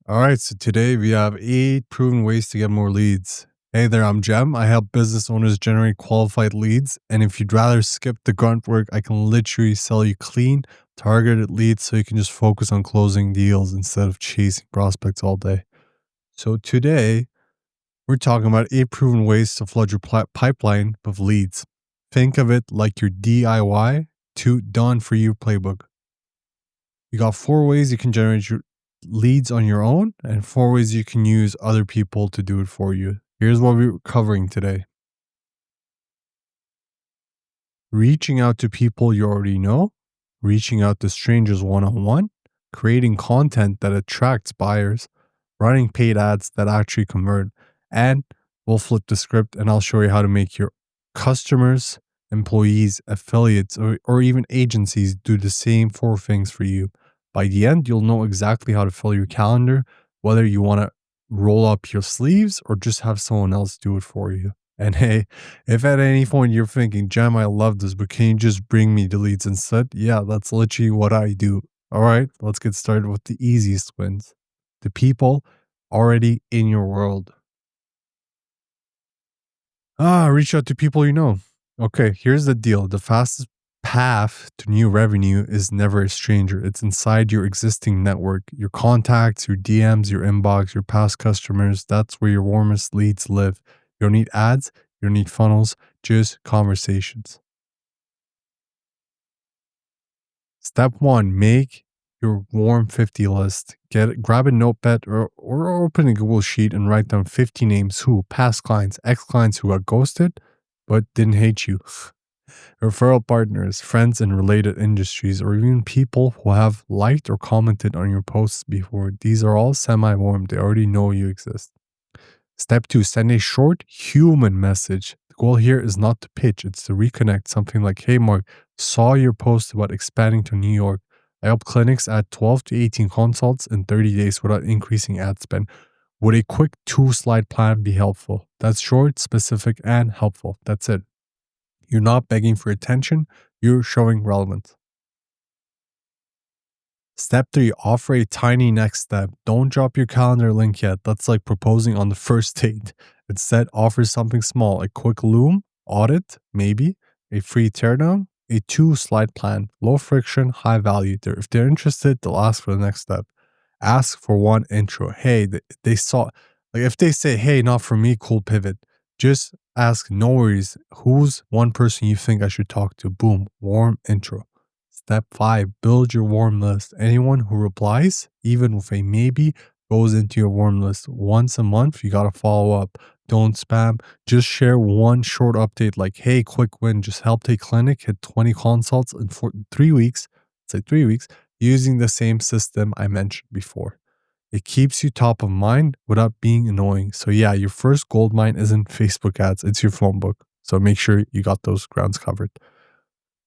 All right, so today we have 8 proven ways to get more leads. Hey there, I'm Jem. I help business owners generate qualified leads. And if you'd rather skip the grunt work, I can literally sell you clean, targeted leads so you can just focus on closing deals instead of chasing prospects all day. So today, we're talking about 8 proven ways to flood your pipeline with leads. Think of it like your DIY to done for you playbook. You got 4 ways you can generate your leads on your own and 4 ways you can use other people to do it for you. Here's what we're covering today: reaching out to people you already know, reaching out to strangers one on one, creating content that attracts buyers, running paid ads that actually convert, and we'll flip the script and I'll show you how to make your customers, employees, affiliates, or even agencies do the same 4 things for you. By the end, you'll know exactly how to fill your calendar, whether you want to roll up your sleeves or just have someone else do it for you. And hey, if at any point you're thinking, Jam, I love this, but can you just bring me the leads instead? Yeah, that's literally what I do. All right, let's get started with the easiest wins: the people already in your world. Reach out to people you know. Okay, here's the deal. The fastest path to new revenue is never a stranger. It's inside your existing network, your contacts, your DMs, your inbox, your past customers. That's where your warmest leads live. You don't need ads, you don't need funnels, just conversations. Step one, make your warm 50 list. Grab a notepad or open a Google Sheet and write down 50 names: who, past clients, ex clients who got ghosted but didn't hate you, referral partners, friends in related industries, or even people who have liked or commented on your posts before. These are all semi warm, they already know you exist. Step two, send a short human message. The goal here is not to pitch, it's to reconnect. Something like, hey, Mark, saw your post about expanding to New York. I help clinics add 12 to 18 consults in 30 days without increasing ad spend. Would a quick 2 slide plan be helpful? That's short, specific, and helpful. That's it. You're not begging for attention, you're showing relevance. Step three, offer a tiny next step. Don't drop your calendar link yet. That's like proposing on the first date. Instead, offer something small: a quick Loom audit, maybe, a free teardown, a 2 slide plan, low friction, high value. If they're interested, they'll ask for the next step. Ask for one intro. Hey, they saw, like if they say, hey, not for me, cool, pivot. Just ask, no worries. Who's one person you think I should talk to? Boom, warm intro. Step five, build your warm list. Anyone who replies, even with a maybe, goes into your warm list. Once a month, you got to follow up. Don't spam. Just share one short update like, hey, quick win. Just helped a clinic hit 20 consults in 3 weeks. Say 3 weeks, using the same system I mentioned before. It keeps you top of mind without being annoying. So yeah, your first gold mine isn't Facebook ads, it's your phone book. So make sure you got those grounds covered.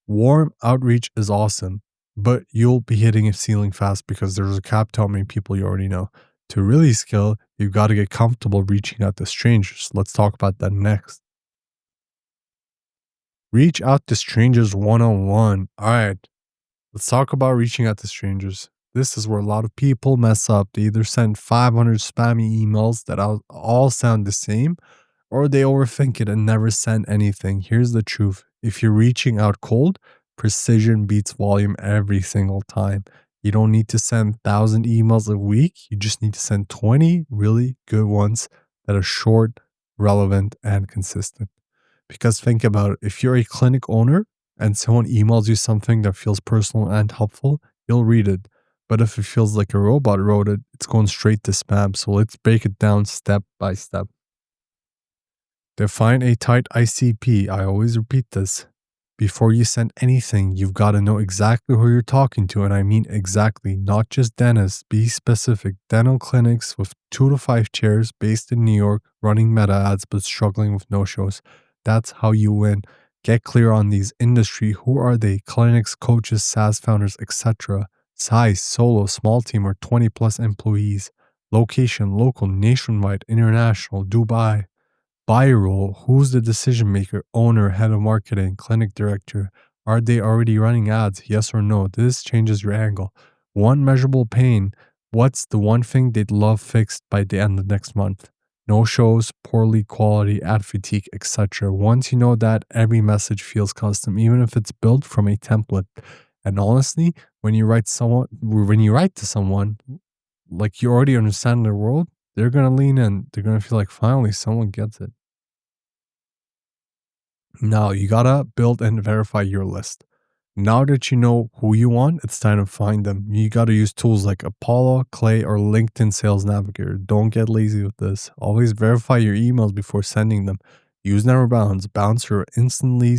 Warm outreach is awesome, but you'll be hitting a ceiling fast because there's a cap to how many people you already know. To really scale, you've got to get comfortable reaching out to strangers. Let's talk about that next. Reach out to strangers one on one. All right, let's talk about reaching out to strangers. This is where a lot of people mess up. They either send 500 spammy emails that all sound the same, or they overthink it and never send anything. Here's the truth: if you're reaching out cold, precision beats volume every single time. You don't need to send 1,000 emails a week. You just need to send 20 really good ones that are short, relevant, and consistent. Because think about it: if you're a clinic owner and someone emails you something that feels personal and helpful, you'll read it. But if it feels like a robot wrote it, it's going straight to spam. So let's break it down step by step. Define a tight ICP. I always repeat this. Before you send anything, you've got to know exactly who you're talking to. And I mean exactly, not just dentists. Be specific. Dental clinics with 2 to 5 chairs based in New York, running meta ads but struggling with no shows. That's how you win. Get clear on these industry. Who are they? Clinics, coaches, SaaS founders, etc. Size, solo, small team, or 20 plus employees. Location, local, nationwide, international, Dubai. Buyer role: who's the decision maker, owner, head of marketing, clinic director? Are they already running ads? Yes or no? This changes your angle. One measurable pain: What's the one thing they'd love fixed by the end of next month? No shows, poorly quality, ad fatigue, etc. Once you know that, every message feels custom, even if it's built from a template. And honestly, when you write to someone, like you already understand their world, they're gonna lean in. They're gonna feel like finally someone gets it. Now you gotta build and verify your list. Now that you know who you want, it's time to find them. You gotta use tools like Apollo, Clay, or LinkedIn Sales Navigator. Don't get lazy with this. Always verify your emails before sending them. Use Never Bounce or instantly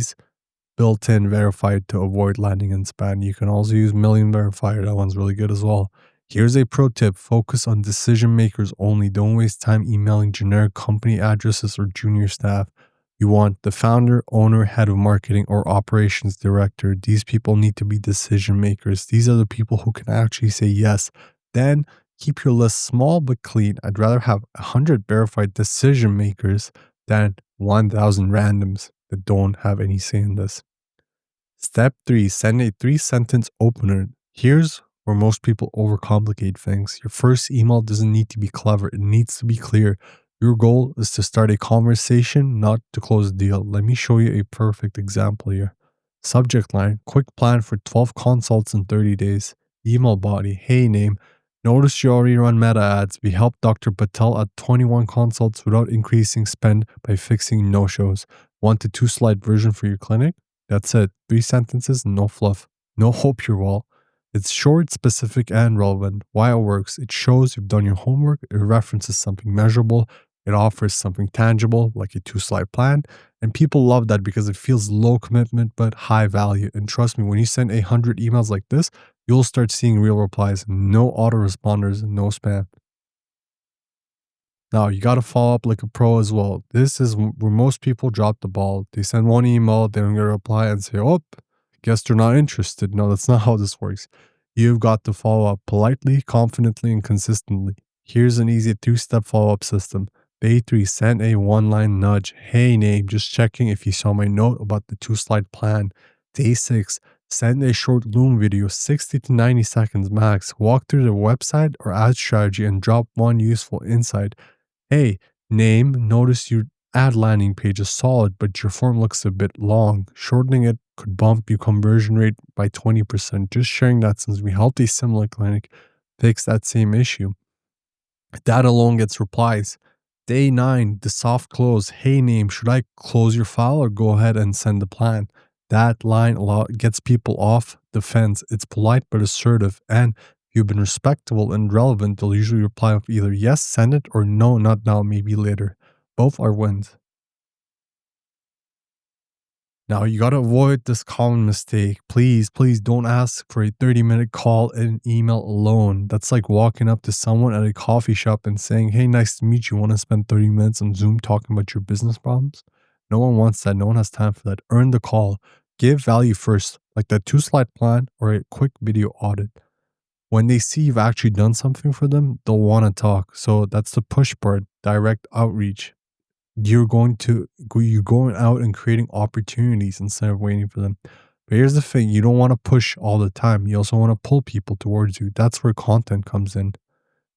built-in verified to avoid landing in spam. You can also use Million Verifier. That one's really good as well. Here's a pro tip. Focus on decision makers only. Don't waste time emailing generic company addresses or junior staff. You want the founder, owner, head of marketing, or operations director. These people need to be decision makers. These are the people who can actually say yes. Then keep your list small but clean. I'd rather have 100 verified decision makers than 1,000 randoms that don't have any say in this. Step 3, send a 3 sentence opener. Here's where most people overcomplicate things. Your first email doesn't need to be clever, it needs to be clear. Your goal is to start a conversation, not to close a deal. Let me show you a perfect example here. Subject line: quick plan for 12 consults in 30 days. Email body: hey name, notice you already run meta ads. We helped Dr. Patel at 21 consults without increasing spend by fixing no shows. Want a 2 slide version for your clinic? That's it. 3 sentences, no fluff. No hope you're well. It's short, specific, and relevant. Why it works: it shows you've done your homework, it references something measurable, it offers something tangible, like a 2 slide plan. And people love that because it feels low commitment but high value. And trust me, when you send 100 emails like this, you'll start seeing real replies, no autoresponders, no spam. Now, you got to follow up like a pro as well. This is where most people drop the ball. They send one email, they don't get a reply, and say, oh, guess they're not interested. No, that's not how this works. You've got to follow up politely, confidently, and consistently. Here's an easy 2 step follow up system. Day 3, send a 1 line nudge. Hey, name, just checking if you saw my note about the 2 slide plan. Day 6, send a short Loom video, 60 to 90 seconds max. Walk through the website or ad strategy and drop one useful insight. Hey, name, notice your ad landing page is solid, but your form looks a bit long. Shortening it could bump your conversion rate by 20%. Just sharing that since we helped a similar clinic fix that same issue. That alone gets replies. Day 9, the soft close. Hey, name, should I close your file or go ahead and send the plan? That line gets people off the fence. It's polite but assertive, and you've been respectable and relevant, they'll usually reply with either yes, send it, or no, not now, maybe later. Both are wins. Now, you got to avoid this common mistake. Please don't ask for a 30-minute call and email alone. That's like walking up to someone at a coffee shop and saying, hey, nice to meet you. Want to spend 30 minutes on Zoom talking about your business problems? No one wants that. No one has time for that. Earn the call. Give value first, like that 2 slide plan or a quick video audit. When they see you've actually done something for them, they'll want to talk. So that's the push part, direct outreach. You're going out and creating opportunities instead of waiting for them. But here's the thing, you don't want to push all the time. You also want to pull people towards you. That's where content comes in.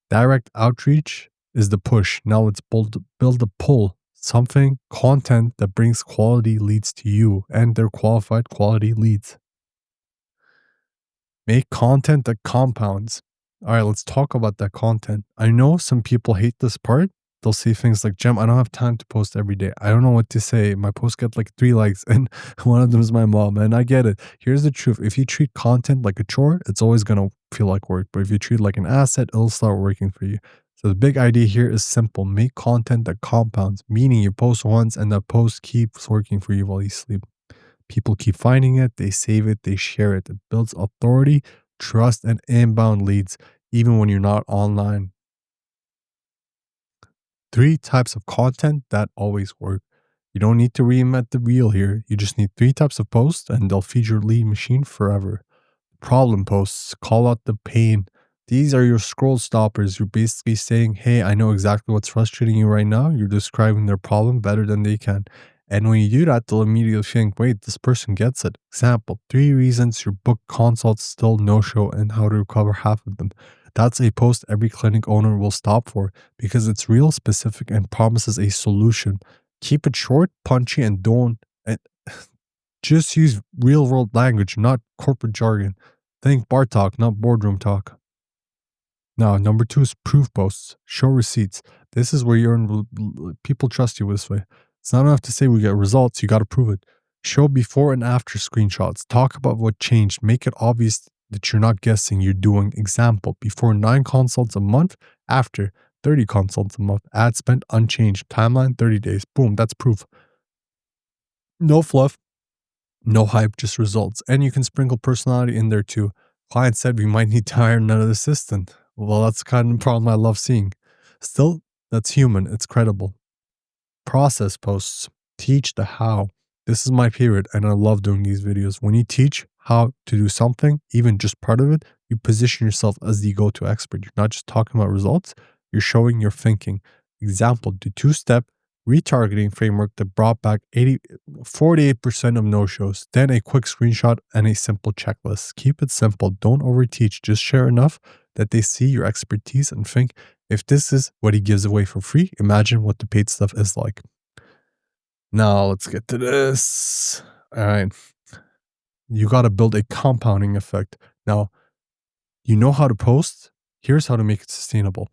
Direct outreach is the push. Now let's build a pull. Something, content that brings quality leads to you and their qualified quality leads. Make content that compounds. All right, let's talk about that content. I know some people hate this part. They'll say things like, Jem, I don't have time to post every day. I don't know what to say. My posts get like 3 likes, and one of them is my mom. And I get it. Here's the truth. If you treat content like a chore, it's always going to feel like work. But if you treat it like an asset, it'll start working for you. So the big idea here is simple. Make content that compounds, meaning you post once and that post keeps working for you while you sleep. People keep finding it, they save it, they share it. It builds authority, trust, and inbound leads, even when you're not online. 3 types of content that always work. You don't need to reinvent the wheel here. You just need 3 types of posts and they'll feed your lead machine forever. Problem posts, call out the pain. These are your scroll stoppers. You're basically saying, hey, I know exactly what's frustrating you right now. You're describing their problem better than they can. And when you do that, they'll immediately think, wait, this person gets it. Example, 3 reasons your book consults still no show and how to recover half of them. That's a post every clinic owner will stop for because it's real, specific, and promises a solution. Keep it short, punchy, and don't and just use real world language, not corporate jargon. Think bar talk, not boardroom talk. Now, number two is proof posts. Show receipts. This is where people trust you this way. It's not enough to say we get results, you got to prove it. Show before and after screenshots. Talk about what changed. Make it obvious that you're not guessing, you're doing. Example, before 9 consults a month, after 30 consults a month. Ad spent unchanged. Timeline 30 days. Boom, that's proof. No fluff, no hype, just results. And you can sprinkle personality in there too. Client said we might need to hire another assistant. Well, that's the kind of problem I love seeing. Still, that's human. It's credible. Process posts. Teach the how. This is my favorite, and I love doing these videos. When you teach how to do something, even just part of it, you position yourself as the go-to expert. You're not just talking about results, you're showing your thinking. Example, the 2-step retargeting framework that brought back 48% of no-shows. Then a quick screenshot and a simple checklist. Keep it simple. Don't overteach. Just share enough that they see your expertise and think, if this is what he gives away for free, imagine what the paid stuff is like. Now let's get to this. All right. You got to build a compounding effect. Now, you know how to post. Here's how to make it sustainable.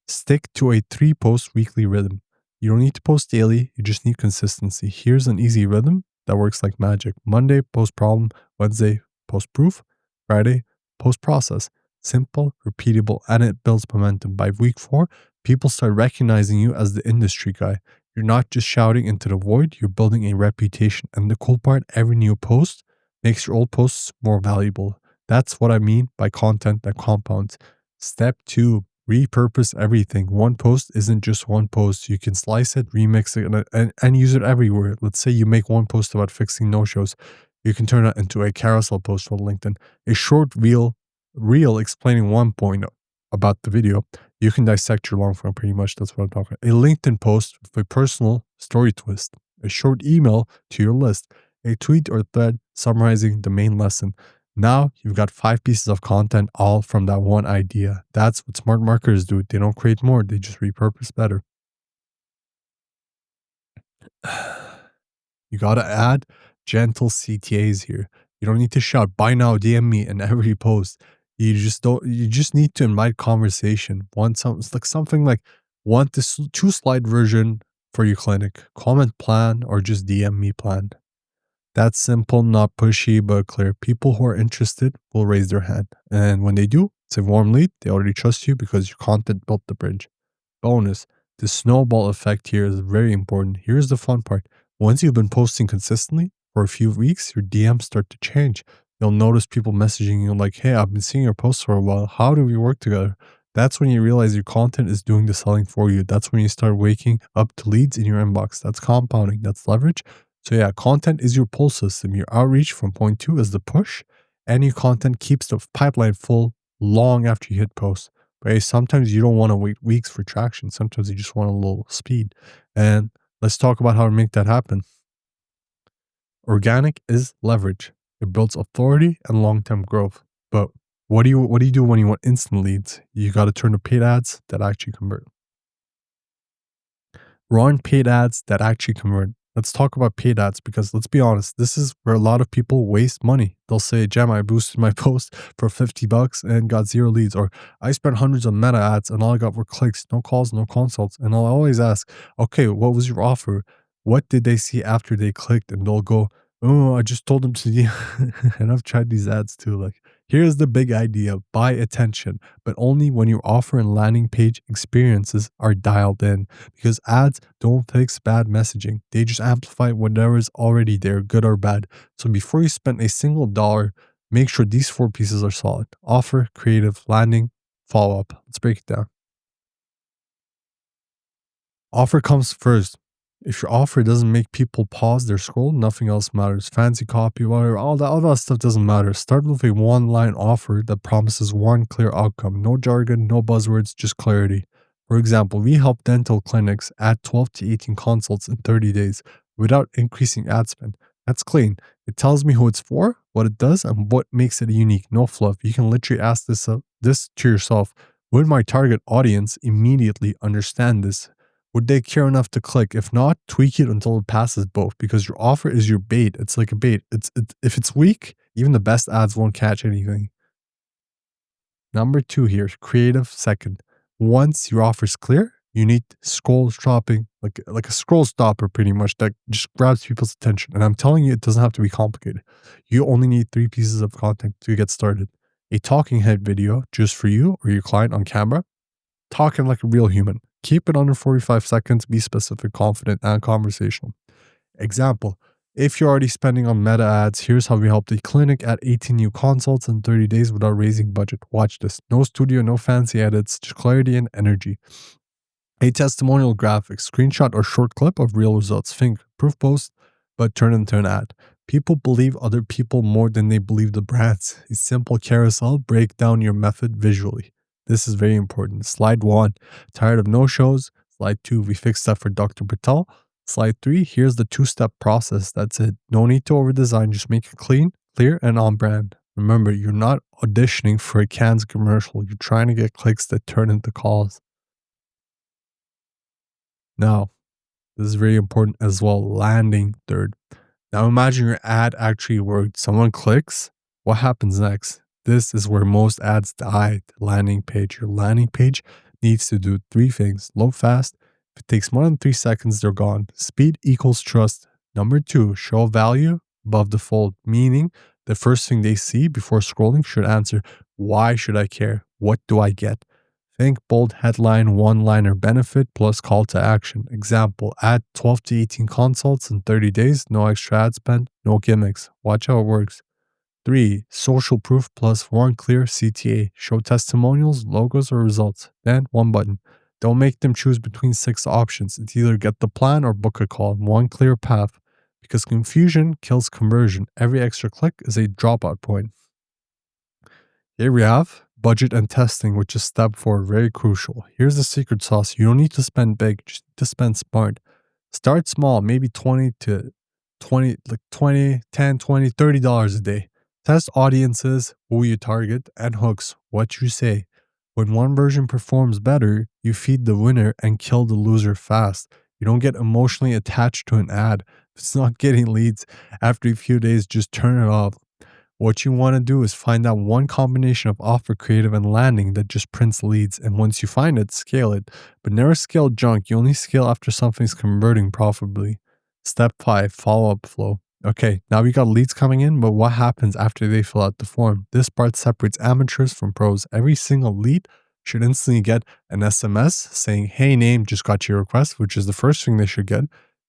Stick to a 3-post weekly rhythm. You don't need to post daily. You just need consistency. Here's an easy rhythm that works like magic. Monday, post problem. Wednesday, post proof. Friday, post process. Simple, repeatable, and it builds momentum. By week 4, people start recognizing you as the industry guy. You're not just shouting into the void, you're building a reputation. And the cool part, every new post makes your old posts more valuable. That's what I mean by content that compounds. Step 2, repurpose everything. One post isn't just one post. You can slice it, remix it, and use it everywhere. Let's say you make one post about fixing no-shows. You can turn it into a carousel post for LinkedIn. A short reel explaining one point about the video. You can dissect your long form pretty much. That's what I'm talking about. A LinkedIn post with a personal story twist. A short email to your list. A tweet or thread summarizing the main lesson. Now you've got 5 pieces of content all from that one idea. That's what smart marketers do. They don't create more. They just repurpose better. You got to add gentle CTAs here. You don't need to shout, buy now, DM me in every post. You just need to invite conversation. It's like something like, want this 2-slide version for your clinic, comment plan, or just DM me plan. That's simple, not pushy, but clear. People who are interested will raise their hand. And when they do, it's a warm lead. They already trust you because your content built the bridge. Bonus, the snowball effect here is very important. Here's the fun part. Once you've been posting consistently for a few weeks, your DMs start to change. You'll notice people messaging you like, hey, I've been seeing your posts for a while. How do we work together? That's when you realize your content is doing the selling for you. That's when you start waking up to leads in your inbox. That's compounding. That's leverage. So yeah, content is your pull system. Your outreach from point 2 is the push. And your content keeps the pipeline full long after you hit post. But sometimes you don't want to wait weeks for traction. Sometimes you just want a little speed. And let's talk about how to make that happen. Organic is leverage. It builds authority and long-term growth. But what do you do when you want instant leads? You got to turn to paid ads that actually convert. Run paid ads that actually convert. Let's talk about paid ads because let's be honest, this is where a lot of people waste money. They'll say, Jam, I boosted my post for $50 and got 0 leads. Or I spent hundreds of meta ads and all I got were clicks, no calls, no consults. And I'll always ask, okay, what was your offer? What did they see after they clicked? And they'll go, oh, I just told them to, and I've tried these ads too. Like, here's the big idea, buy attention, but only when your offer and landing page experiences are dialed in, because ads don't fix bad messaging. They just amplify whatever is already there, good or bad. So before you spend a single dollar, make sure these 4 pieces are solid. Offer, creative, landing, follow up. Let's break it down. Offer comes first. If your offer doesn't make people pause their scroll, nothing else matters. Fancy copy, whatever, all that stuff doesn't matter. Start with a 1-line offer that promises one clear outcome. No jargon, no buzzwords, just clarity. For example, we help dental clinics add 12 to 18 consults in 30 days without increasing ad spend. That's clean. It tells me who it's for, what it does, and what makes it unique. No fluff. You can literally ask this to yourself. Would my target audience immediately understand this? Would they care enough to click? If not, tweak it until it passes both, because your offer is your bait. It's like a bait. If it's weak, even the best ads won't catch anything. Number 2 here, creative second. Once your offer is clear, you need scroll stopping, like a scroll stopper pretty much, that just grabs people's attention. And I'm telling you, it doesn't have to be complicated. You only need 3 pieces of content to get started. A talking head video just for you or your client on camera, talking like a real human. Keep it under 45 seconds, be specific, confident, and conversational. Example, if you're already spending on meta ads, here's how we helped a clinic add 18 new consults in 30 days without raising budget. Watch this. No studio, no fancy edits, just clarity and energy. A testimonial graphic, screenshot or short clip of real results. Think proof post, but turn into an ad. People believe other people more than they believe the brands. A simple carousel, break down your method visually. This is very important. Slide 1, tired of no-shows. Slide 2, we fixed that for Dr. Patel. Slide 3, here's the 2-step process. That's it. No need to over-design. Just make it clean, clear, and on brand. Remember, you're not auditioning for a Cannes commercial. You're trying to get clicks that turn into calls. Now, this is very important as well. Landing third. Now imagine your ad actually worked. Someone clicks. What happens next? This is where most ads die. The landing page. Your landing page needs to do 3 things. Load fast. If it takes more than 3 seconds, they're gone. Speed equals trust. Number 2, show value above the fold. Meaning, the first thing they see before scrolling should answer, why should I care? What do I get? Think bold headline, one-liner benefit plus call to action. Example, add 12 to 18 consults in 30 days, no extra ad spend, no gimmicks. Watch how it works. 3, social proof plus 1 clear CTA. Show testimonials, logos, or results. Then 1 button. Don't make them choose between 6 options. It's either get the plan or book a call. 1 clear path. Because confusion kills conversion. Every extra click is a dropout point. Here we have budget and testing, which is step 4, very crucial. Here's the secret sauce. You don't need to spend big, just need to spend smart. Start small, maybe 20 to 20, like 20, 10, 20, $30 a day. Test audiences, who you target, and hooks, what you say. When one version performs better, you feed the winner and kill the loser fast. You don't get emotionally attached to an ad. If it's not getting leads after a few days, just turn it off. What you want to do is find out one combination of offer, creative, and landing that just prints leads. And once you find it, scale it. But never scale junk. You only scale after something's converting profitably. Step 5, follow-up flow. Okay, now we got leads coming in, but what happens after they fill out the form? This part separates amateurs from pros. Every single lead should instantly get an SMS saying, hey, name, just got your request, which is the first thing they should get.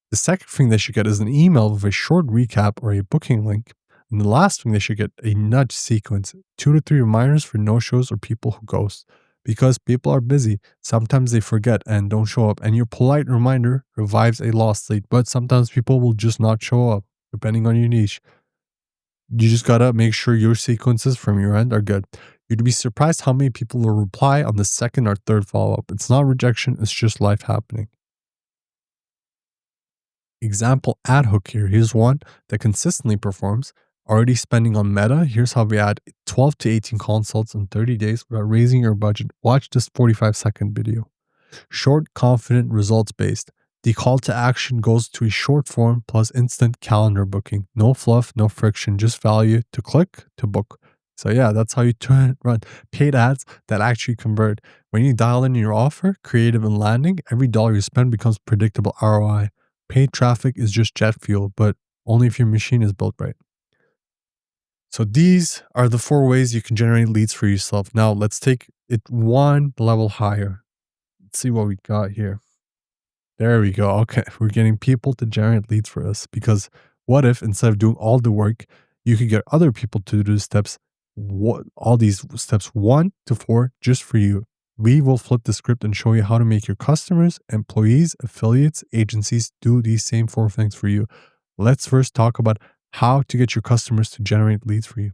The second thing they should get is an email with a short recap or a booking link. And the last thing they should get, a nudge sequence, 2 to 3 reminders for no-shows or people who ghost. Because people are busy, sometimes they forget and don't show up, and your polite reminder revives a lost lead. But sometimes people will just not show up, depending on your niche. You just gotta make sure your sequences from your end are good. You'd be surprised how many people will reply on the second or third follow-up. It's not rejection, it's just life happening. Example ad hook here. Here's one that consistently performs. Already spending on meta. Here's how we add 12 to 18 consults in 30 days without raising your budget. Watch this 45-second video. Short, confident, results-based. The call to action goes to a short form plus instant calendar booking. No fluff, no friction, just value to click to book. So yeah, that's how you run paid ads that actually convert. When you dial in your offer, creative and landing, every dollar you spend becomes predictable ROI. Paid traffic is just jet fuel, but only if your machine is built right. So these are the 4 ways you can generate leads for yourself. Now let's take it one level higher. Let's see what we got here. There we go. Okay, we're getting people to generate leads for us, because what if instead of doing all the work, you could get other people to do steps, all these steps 1 to 4 just for you. We will flip the script and show you how to make your customers, employees, affiliates, agencies do these same 4 things for you. Let's first talk about how to get your customers to generate leads for you.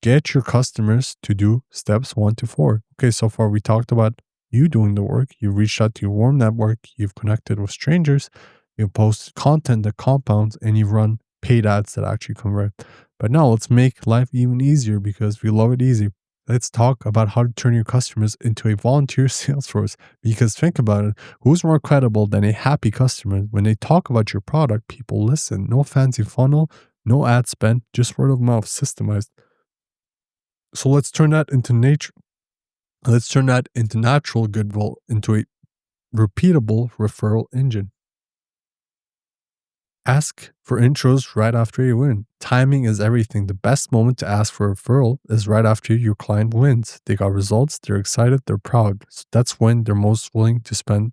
Get your customers to do steps 1 to 4. Okay, so far we talked about you doing the work. You've reached out to your warm network. You've connected with strangers. You've posted content that compounds, and you've run paid ads that actually convert. But now let's make life even easier because we love it easy. Let's talk about how to turn your customers into a volunteer sales force. Because think about it, who's more credible than a happy customer? When they talk about your product, people listen. No fancy funnel, no ad spend, just word of mouth, systemized. So let's turn that into nature. Let's turn that into natural goodwill, into a repeatable referral engine. Ask for intros right after you win. Timing is everything. The best moment to ask for a referral is right after your client wins. They got results, they're excited, they're proud. So that's when they're most willing to spend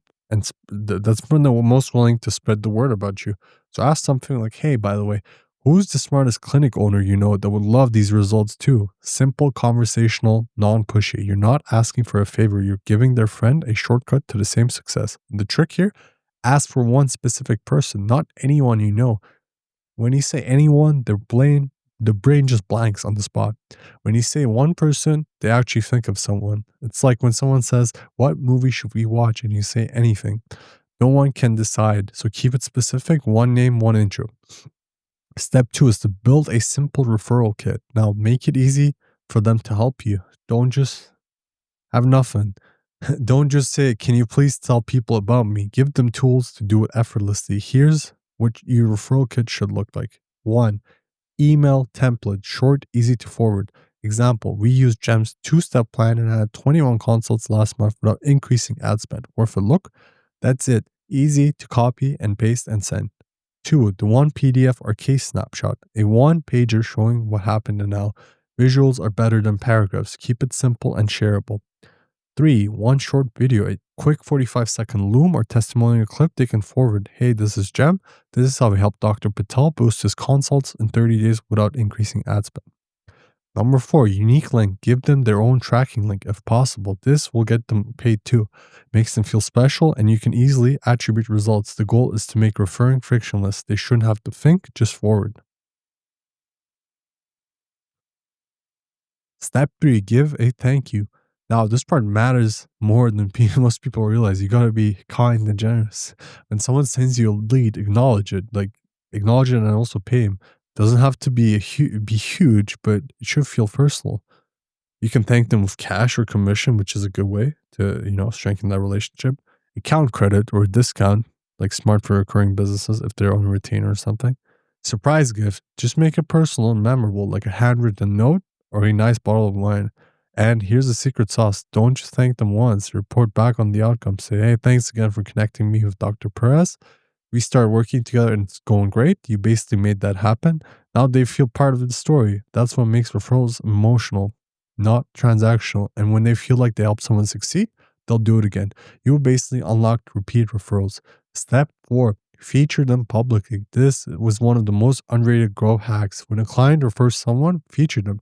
that's when they're most willing to spread the word about you. So ask something like, hey, by the way, who's the smartest clinic owner you know that would love these results too? Simple, conversational, non-pushy. You're not asking for a favor. You're giving their friend a shortcut to the same success. The trick here, ask for one specific person, not anyone you know. When you say anyone, the brain just blanks on the spot. When you say one person, they actually think of someone. It's like when someone says, what movie should we watch? And you say anything. No one can decide. So keep it specific, one name, one intro. Step 2 is to build a simple referral kit. Now make it easy for them to help you. Don't just have nothing. Don't just say, can you please tell people about me? Give them tools to do it effortlessly. Here's what your referral kit should look like. 1. Email template, short, easy to forward. Example, we used GEM's 2-step plan and had 21 consults last month without increasing ad spend. Worth a look? That's it. Easy to copy and paste and send. 2. The one PDF or case snapshot. A one-pager showing what happened and now. Visuals are better than paragraphs. Keep it simple and shareable. 3. One short video, a quick 45-second Loom or testimonial clip they can forward. Hey, this is Jem. This is how we helped Dr. Patel boost his consults in 30 days without increasing ad spend. Number 4, unique link. Give them their own tracking link if possible. This will get them paid too. Makes them feel special and you can easily attribute results. The goal is to make referring frictionless. They shouldn't have to think, just forward. Step 3, give a thank you. Now, this part matters more than most people realize. You gotta be kind and generous. When someone sends you a lead, acknowledge it. Like, acknowledge it and also pay him. Doesn't have to be be huge, but it should feel personal. You can thank them with cash or commission, which is a good way to, strengthen that relationship. Account credit or discount, like smart for recurring businesses if they're on a retainer or something. Surprise gift, just make it personal and memorable, like a handwritten note or a nice bottle of wine. And here's the secret sauce. Don't just thank them once. Report back on the outcome. Say, hey, thanks again for connecting me with Dr. Perez. We started working together and it's going great. You basically made that happen. Now they feel part of the story. That's what makes referrals emotional, not transactional. And when they feel like they help someone succeed, they'll do it again. You will basically unlock repeat referrals. Step 4, feature them publicly. This was one of the most underrated growth hacks. When a client refers someone, feature them.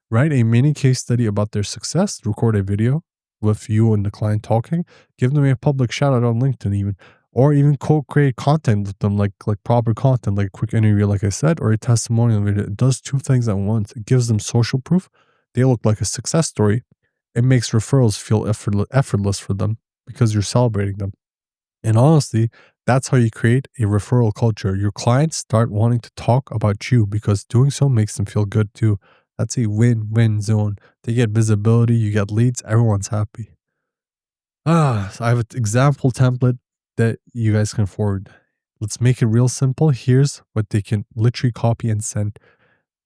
Write a mini case study about their success, record a video with you and the client talking, give them a public shout out on LinkedIn even, or even co-create content with them, like proper content, like a quick interview, like I said, or a testimonial video. It does two things at once. It gives them social proof. They look like a success story. It makes referrals feel effortless for them because you're celebrating them. And honestly, that's how you create a referral culture. Your clients start wanting to talk about you because doing so makes them feel good too. That's a win-win zone. They get visibility, you get leads, everyone's happy. So I have an example template that you guys can forward. Let's make it real simple. Here's what they can literally copy and send.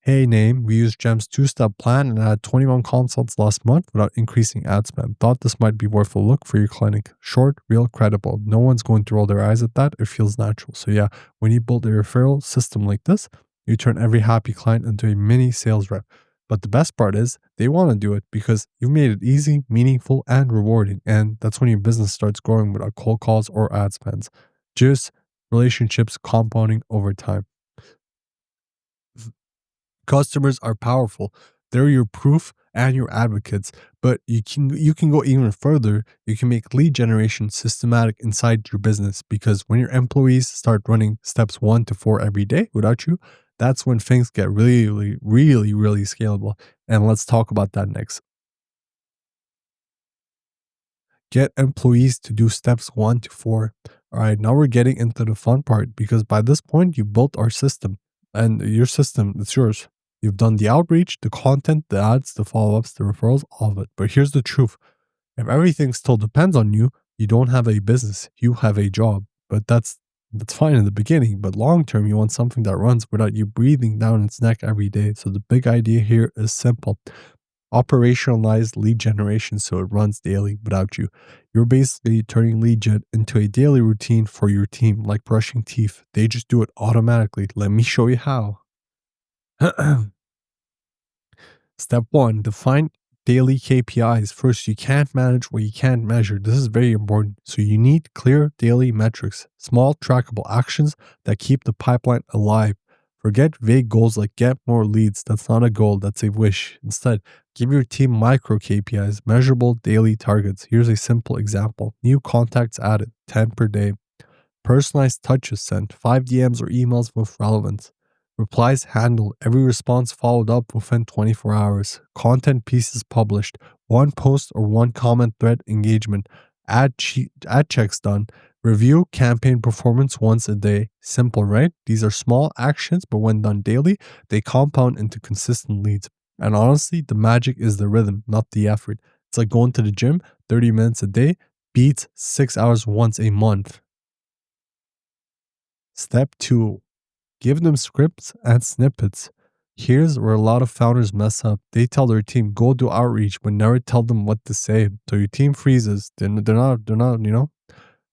Hey, name, we used GEM's 2-step plan and had 21 consults last month without increasing ad spend. Thought this might be worth a look for your clinic. Short, real, credible. No one's going to roll their eyes at that. It feels natural. So yeah, when you build a referral system like this, you turn every happy client into a mini sales rep. But the best part is they want to do it because you've made it easy, meaningful, and rewarding. And that's when your business starts growing without cold calls or ad spends. Just relationships compounding over time. Customers are powerful. They're your proof and your advocates, but you can go even further. You can make lead generation systematic inside your business because when your employees start running steps 1 to 4 every day without you, that's when things get really, really, really scalable. And let's talk about that next. Get employees to do steps 1 to 4. All right, now we're getting into the fun part because by this point, you built our system. And your system, it's yours. You've done the outreach, the content, the ads, the follow-ups, the referrals, all of it. But here's the truth. If everything still depends on you, you don't have a business. You have a job. But that's fine in the beginning. But long term, you want something that runs without you breathing down its neck every day. So the big idea here is simple. Operationalize lead generation so it runs daily without you. You're basically turning lead gen into a daily routine for your team, like brushing teeth. They just do it automatically. Let me show you how. Step one, define daily KPIs. First, you can't manage what you can't measure. This is very important. So you need clear daily metrics, small trackable actions that keep the pipeline alive. Forget vague goals like get more leads. That's not a goal, that's a wish. Instead, give your team micro KPIs, measurable daily targets. Here's a simple example. New contacts added, 10 per day. Personalized touches sent, 5 DMs or emails with relevance. Replies handled, every response followed up within 24 hours. Content pieces published, 1 post or 1 comment thread engagement. Ad checks done. Review campaign performance once a day. Simple, right? These are small actions, but when done daily, they compound into consistent leads. And honestly, the magic is the rhythm, not the effort. It's like going to the gym 30 minutes a day beats 6 hours once a month. Step 2. Give them scripts and snippets. Here's where a lot of founders mess up. They tell their team, go do outreach, but never tell them what to say. So your team freezes. They're not,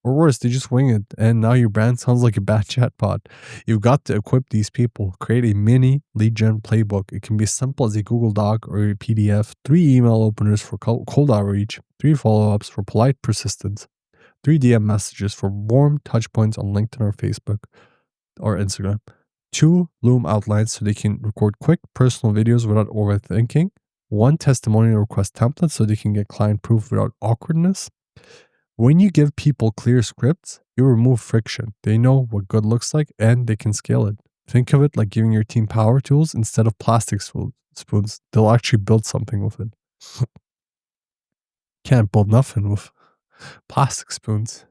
or worse, they just wing it. And now your brand sounds like a bad chatbot. You've got to equip these people. Create a mini lead gen playbook. It can be as simple as a Google Doc or a PDF, 3 email openers for cold outreach, 3 follow-ups for polite persistence, 3 DM messages for warm touch points on LinkedIn or Facebook or Instagram, 2 Loom outlines so they can record quick personal videos without overthinking, 1 testimonial request template so they can get client proof without awkwardness. When you give people clear scripts, you remove friction. They know what good looks like and they can scale it. Think of it like giving your team power tools instead of plastic spoons. They'll actually build something with it. Can't build nothing with plastic spoons.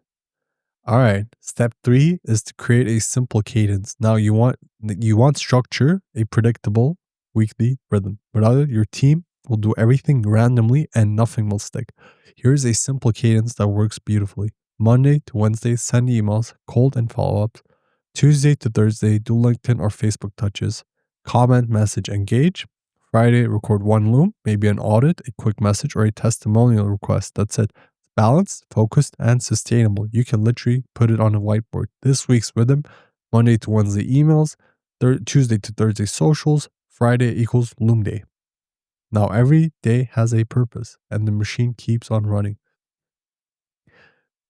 All right. Step 3 is to create a simple cadence. Now you want structure, a predictable weekly rhythm. Without it, your team will do everything randomly and nothing will stick. Here's a simple cadence that works beautifully. Monday to Wednesday, send emails, cold and follow-ups. Tuesday to Thursday, do LinkedIn or Facebook touches. Comment, message, engage. Friday, record 1 Loom, maybe an audit, a quick message, or a testimonial request. That's it. Balanced, focused, and sustainable. You can literally put it on a whiteboard. This week's rhythm, Monday to Wednesday emails, Tuesday to Thursday socials, Friday equals Loom day. Now every day has a purpose and the machine keeps on running.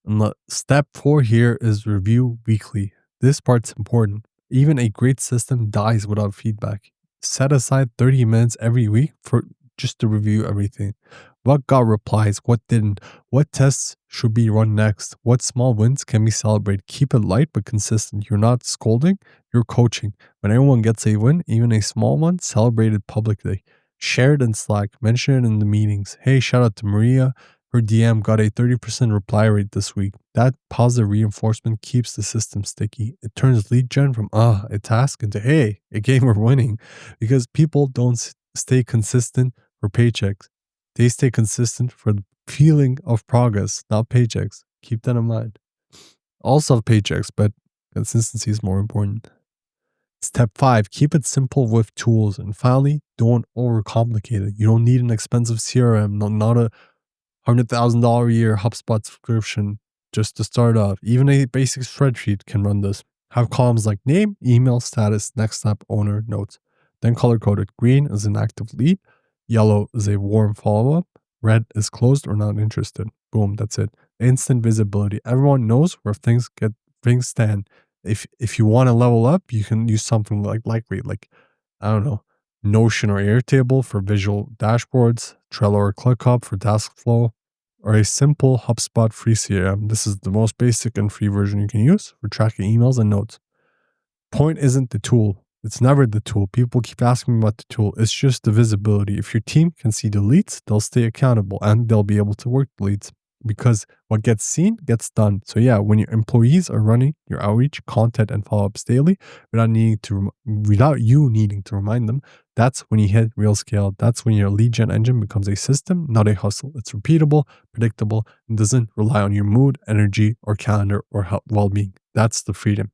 And step 4 here is review weekly. This part's important. Even a great system dies without feedback. Set aside 30 minutes every week for just to review everything. What got replies, what didn't, what tests should be run next, what small wins can be celebrated. Keep it light but consistent. You're not scolding, you're coaching. When everyone gets a win, even a small one, celebrate it publicly. Share it in Slack, mention it in the meetings. Hey, shout out to Maria. Her DM got a 30% reply rate this week. That positive reinforcement keeps the system sticky. It turns lead gen from a task into hey, a game we're winning. Because people don't stay consistent for paychecks. They stay consistent for the feeling of progress, not paychecks. Keep that in mind. Also have paychecks, but consistency is more important. Step 5, keep it simple with tools. And finally, don't overcomplicate it. You don't need an expensive CRM, not a $100,000 a year HubSpot subscription just to start off. Even a basic spreadsheet can run this. Have columns like name, email, status, next step, owner, notes. Then color coded. Green is an active lead. Yellow is a warm follow-up. Red is closed or not interested. Boom, that's it. Instant visibility. Everyone knows where things stand. If you want to level up, you can use something like Lightweight, like, I don't know, Notion or Airtable for visual dashboards, Trello or ClickUp for task flow, or a simple HubSpot free CRM. This is the most basic and free version you can use for tracking emails and notes. Point isn't the tool. It's never the tool. People keep asking me about the tool. It's just the visibility. If your team can see the leads, they'll stay accountable and they'll be able to work the leads. because what gets seen gets done. So yeah, when your employees are running your outreach, content, and follow-ups daily without you needing to remind them, that's when you hit real scale. That's when your lead gen engine becomes a system, not a hustle. It's repeatable, predictable, and doesn't rely on your mood, energy, or calendar or well-being. That's the freedom.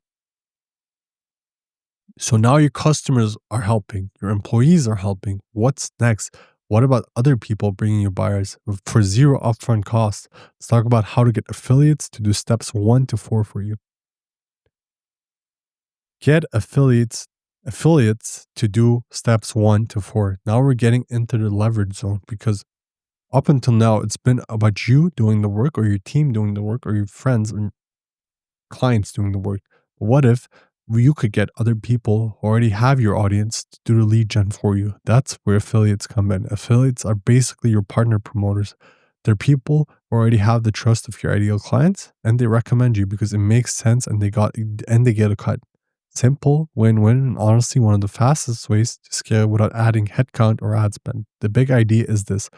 So now your customers are helping, your employees are helping. What's next? What about other people bringing you buyers for zero upfront cost? Let's talk about how to get affiliates to do steps 1 to 4 for you. Get affiliates to do steps 1 to 4. Now we're getting into the leverage zone because up until now it's been about you doing the work or your team doing the work or your friends or clients doing the work. But what if you could get other people who already have your audience to do the lead gen for you? That's where affiliates come in. Affiliates are basically your partner promoters. They're people who already have the trust of your ideal clients and they recommend you because it makes sense and they get a cut. Simple, win-win, and honestly one of the fastest ways to scale without adding headcount or ad spend. The big idea is this: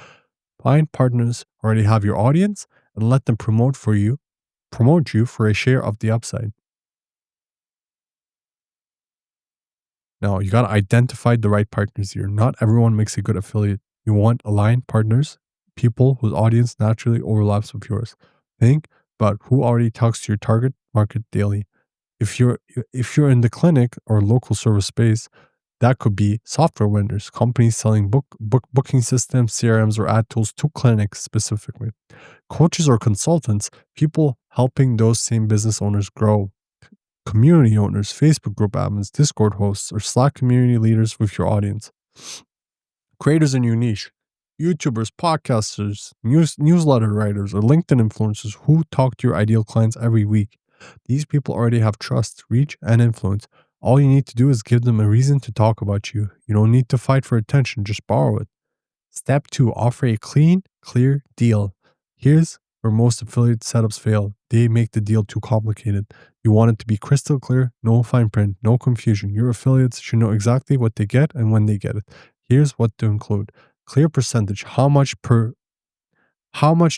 find partners who already have your audience and let them promote you for a share of the upside. Now, you got to identify the right partners here. Not everyone makes a good affiliate. You want aligned partners, people whose audience naturally overlaps with yours. Think about who already talks to your target market daily. If you're if you're in the clinic or local service space, that could be software vendors, companies selling booking systems, CRMs, or ad tools to clinics specifically. Coaches or consultants, people helping those same business owners grow. Community owners, Facebook group admins, Discord hosts, or Slack community leaders with your audience. Creators in your niche, YouTubers, podcasters, newsletter writers, or LinkedIn influencers who talk to your ideal clients every week. These people already have trust, reach, and influence. All you need to do is give them a reason to talk about you. You don't need to fight for attention, just borrow it. Step 2, offer a clean, clear deal. Here's where most affiliate setups fail. They make the deal too complicated. You want it to be crystal clear, no fine print, no confusion. Your affiliates should know exactly what they get and when they get it. Here's what to include. Clear percentage, how much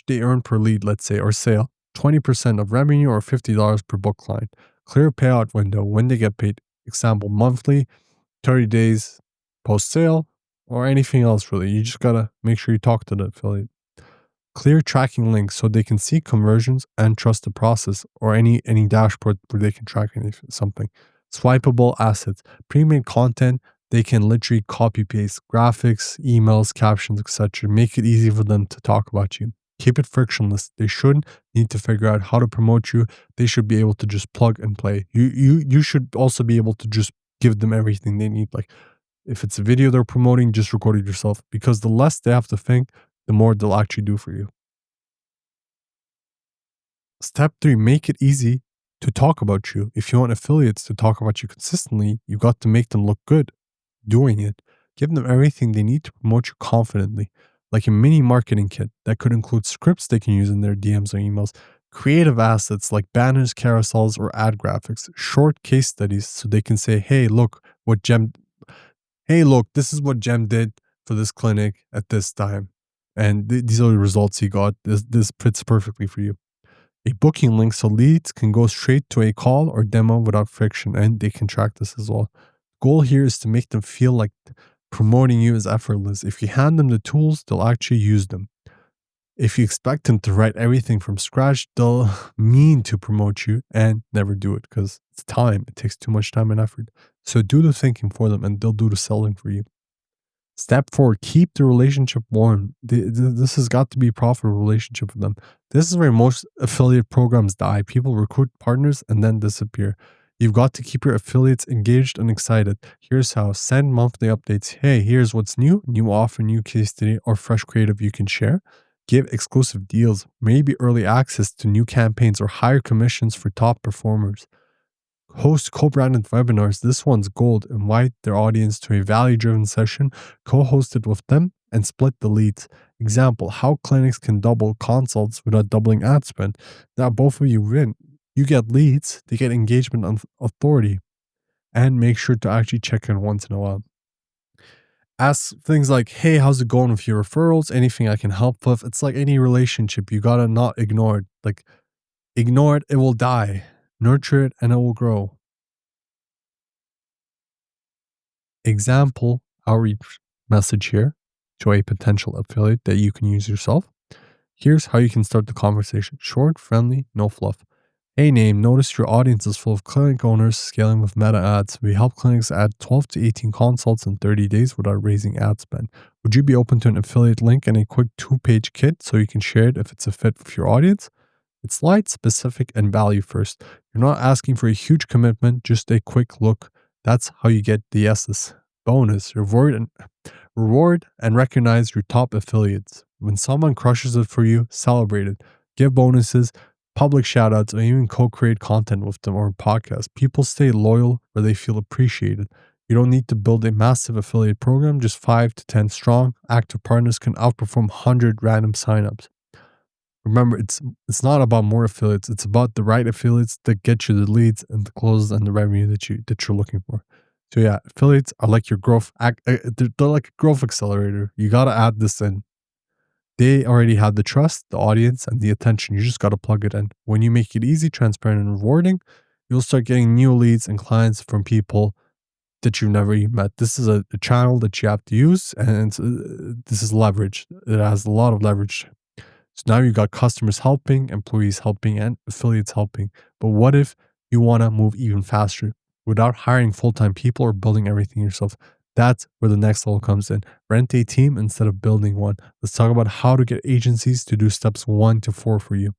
they earn per lead, let's say, or sale. 20% of revenue or $50 per book client. Clear payout window, when they get paid. Example, monthly, 30 days post sale, or anything else really. You just gotta make sure you talk to the affiliate. Clear tracking links so they can see conversions and trust the process, or any dashboard where they can track something. Swipeable assets, pre-made content they can literally copy paste graphics, emails, captions, etc. Make it easy for them to talk about you. Keep it frictionless. They shouldn't need to figure out how to promote you. They should be able to just plug and play. You should also be able to just give them everything they need. Like if it's a video they're promoting, just record it yourself, because the less they have to think, the more they'll actually do for you. Step 3, make it easy to talk about you. If you want affiliates to talk about you consistently, you got to make them look good doing it. Give them everything they need to promote you confidently, like a mini marketing kit that could include scripts they can use in their DMs or emails, creative assets like banners, carousels, or ad graphics, short case studies so they can say, hey, look, this is what Jem did for this clinic at this time. And these are the results he got. This fits perfectly for you. A booking link so leads can go straight to a call or demo without friction, and they can track this as well. Goal here is to make them feel like promoting you is effortless. If you hand them the tools, they'll actually use them. If you expect them to write everything from scratch, they'll mean to promote you and never do it because it's time. It takes too much time and effort. So do the thinking for them and they'll do the selling for you. Step 4, keep the relationship warm. This has got to be a profitable relationship with them. This is where most affiliate programs die. People recruit partners and then disappear. You've got to keep your affiliates engaged and excited. Here's how: send monthly updates. Hey, here's what's new offer, new case study, or fresh creative you can share. Give exclusive deals, maybe early access to new campaigns or higher commissions for top performers. Host co-branded webinars. This one's gold. Invite their audience to a value-driven session, co-host it with them, and split the leads. Example, how clinics can double consults without doubling ad spend. Now both of you win. You get leads, they get engagement and authority. And make sure to actually check in once in a while. Ask things like, hey, how's it going with your referrals? Anything I can help with? It's like any relationship. You gotta not ignore it. Like, ignore it, it will die. Nurture it, and it will grow. Example outreach message here to a potential affiliate that you can use yourself. Here's how you can start the conversation: short, friendly, no fluff. Hey, name, notice your audience is full of clinic owners scaling with meta ads. We help clinics add 12 to 18 consults in 30 days without raising ad spend. Would you be open to an affiliate link and a quick 2-page kit so you can share it if it's a fit with your audience? It's light, specific, and value first. You're not asking for a huge commitment, just a quick look. That's how you get the S's. Bonus, reward and recognize your top affiliates. When someone crushes it for you, celebrate it. Give bonuses, public shout outs, or even co-create content with them or podcast. People stay loyal where they feel appreciated. You don't need to build a massive affiliate program, just 5 to 10 strong. Active partners can outperform 100 random signups. Remember, it's not about more affiliates. It's about the right affiliates that get you the leads and the closes and the revenue that you're looking for. So yeah, affiliates are like your they're like a growth accelerator. You gotta add this in. They already have the trust, the audience, and the attention. You just gotta plug it in. When you make it easy, transparent, and rewarding, you'll start getting new leads and clients from people that you've never even met. This is a channel that you have to use, and this is leverage. It has a lot of leverage. So now you got customers helping, employees helping, and affiliates helping. But what if you want to move even faster without hiring full-time people or building everything yourself? That's where the next level comes in. Rent a team instead of building one. Let's talk about how to get agencies to do steps 1 to 4 for you.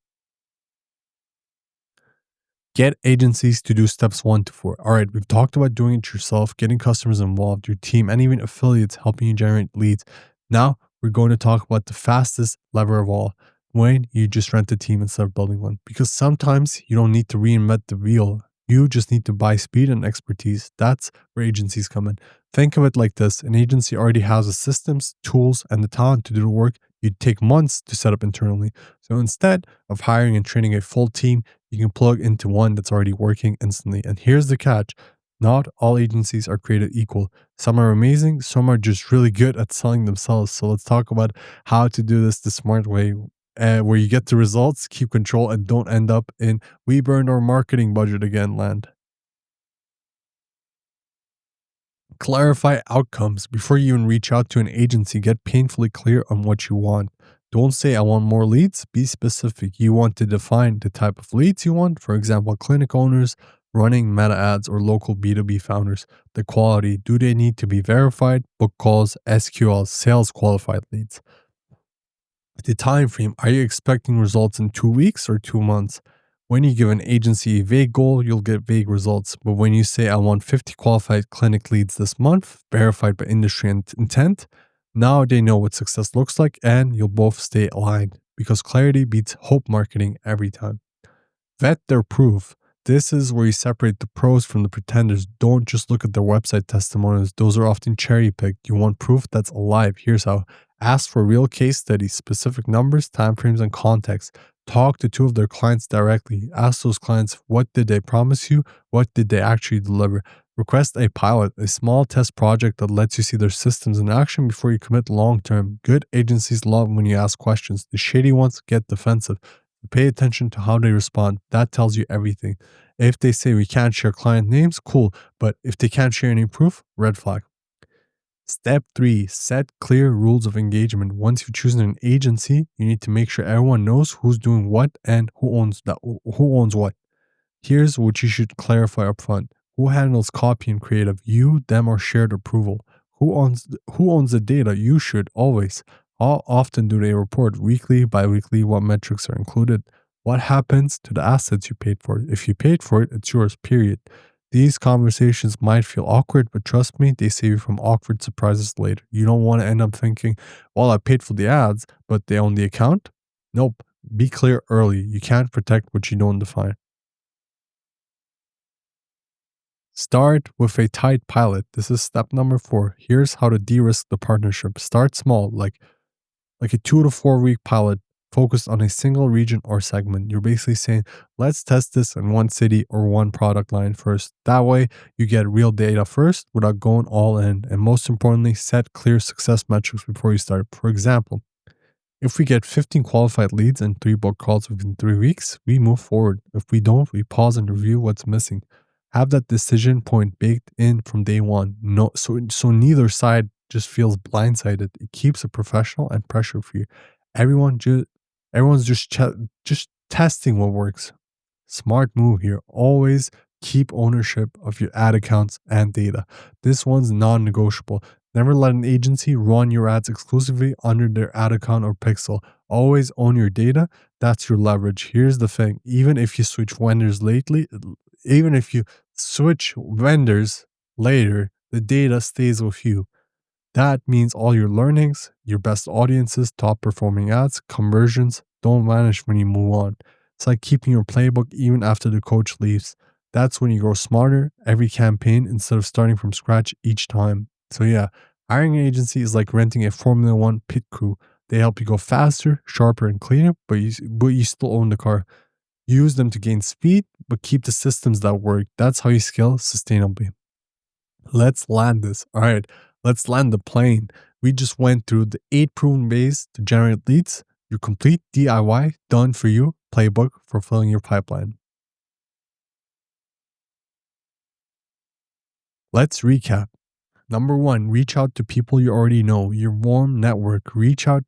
Get agencies to do steps 1 to 4. All right, we've talked about doing it yourself, getting customers involved, your team, and even affiliates helping you generate leads. Now we're going to talk about the fastest lever of all: when you just rent a team instead of building one. Because sometimes you don't need to reinvent the wheel. You just need to buy speed and expertise. That's where agencies come in. Think of it like this: an agency already has the systems, tools, and the talent to do the work you'd take months to set up internally. So instead of hiring and training a full team, you can plug into one that's already working instantly. And here's the catch: not all agencies are created equal. Some are amazing, some are just really good at selling themselves. So let's talk about how to do this the smart way, where you get the results, keep control, and don't end up in "we burned our marketing budget again" land. Clarify outcomes. Before you even reach out to an agency, get painfully clear on what you want. Don't say, I want more leads. Be specific. You want to define the type of leads you want. For example, clinic owners, running meta ads, or local B2B founders. The quality. Do they need to be verified? Book calls, SQL, sales qualified leads. The time frame. Are you expecting results in 2 weeks or 2 months? When you give an agency a vague goal, you'll get vague results. But when you say, I want 50 qualified clinic leads this month, verified by industry and intent, now they know what success looks like, and you'll both stay aligned, because clarity beats hope marketing every time. Vet their proof. This is where you separate the pros from the pretenders. Don't just look at their website testimonials. Those are often cherry picked. You want proof that's alive. Here's how. Ask for real case studies, specific numbers, timeframes, and context. Talk to 2 of their clients directly. Ask those clients, what did they promise you? What did they actually deliver? Request a pilot, a small test project that lets you see their systems in action before you commit long term. Good agencies love when you ask questions. The shady ones get defensive. Pay attention to how they respond. That tells you everything. If they say we can't share client names, cool. But if they can't share any proof, red flag. Step 3, set clear rules of engagement. Once you've chosen an agency, you need to make sure everyone knows who's doing what and who owns what. Here's what you should clarify upfront. Who handles copy and creative? You, them, or shared approval? Who owns the data? You should always. How often do they report? Weekly, bi-weekly? What metrics are included? What happens to the assets you paid for? If you paid for it, it's yours, period. These conversations might feel awkward, but trust me, they save you from awkward surprises later. You don't want to end up thinking, well, I paid for the ads, but they own the account? Nope. Be clear early. You can't protect what you don't define. Start with a tight pilot. This is step number 4. Here's how to de-risk the partnership. Start small, like a 2 to 4 week pilot. focused on a single region or segment. You're basically saying, let's test this in one city or one product line first. That way, you get real data first without going all in. And most importantly, set clear success metrics before you start. For example, if we get 15 qualified leads and 3 book calls within 3 weeks, we move forward. If we don't, we pause and review what's missing. Have that decision point baked in from day one. No, so neither side just feels blindsided. It keeps it professional and pressure free. Everyone just everyone's just testing what works. Smart move here. Always keep ownership of your ad accounts and data. This one's non-negotiable. Never let an agency run your ads exclusively under their ad account or pixel. Always own your data. That's your leverage. Here's the thing. Even if you switch vendors later, the data stays with you. That means all your learnings, your best audiences, top performing ads, conversions don't vanish when you move on. It's like keeping your playbook even after the coach leaves. That's when you grow smarter every campaign instead of starting from scratch each time. So yeah, hiring an agency is like renting a Formula One pit crew. They help you go faster, sharper, and cleaner, but you still own the car. Use them to gain speed, but keep the systems that work. That's how you scale sustainably. Let's land this. All right, let's land the plane. We just went through the 8 proven ways to generate leads. Your complete DIY done for you playbook for filling your pipeline. Let's recap. Number 1, reach out to people you already know, your warm network. Reach out.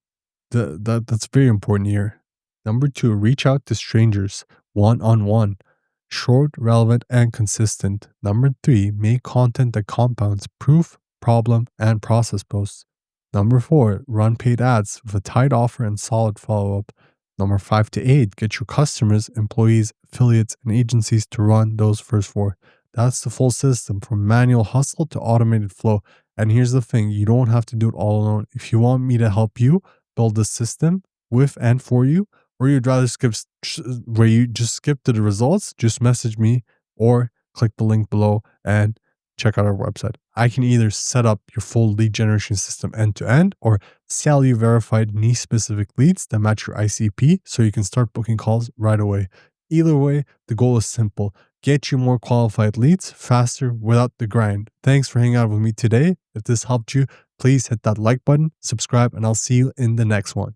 That's very important here. Number 2, reach out to strangers one-on-one. Short, relevant, and consistent. Number 3, make content that compounds proof, problem, and process posts. Number 4, run paid ads with a tight offer and solid follow-up. Number 5 to 8, get your customers, employees, affiliates, and agencies to run those first 4. That's the full system from manual hustle to automated flow. And here's the thing, you don't have to do it all alone. If you want me to help you build the system with and for you, or you'd rather skip to the results, just message me or click the link below and check out our website. I can either set up your full lead generation system end to end or sell you verified niche specific leads that match your ICP so you can start booking calls right away. Either way, the goal is simple. Get you more qualified leads faster without the grind. Thanks for hanging out with me today. If this helped you, please hit that like button, subscribe, and I'll see you in the next one.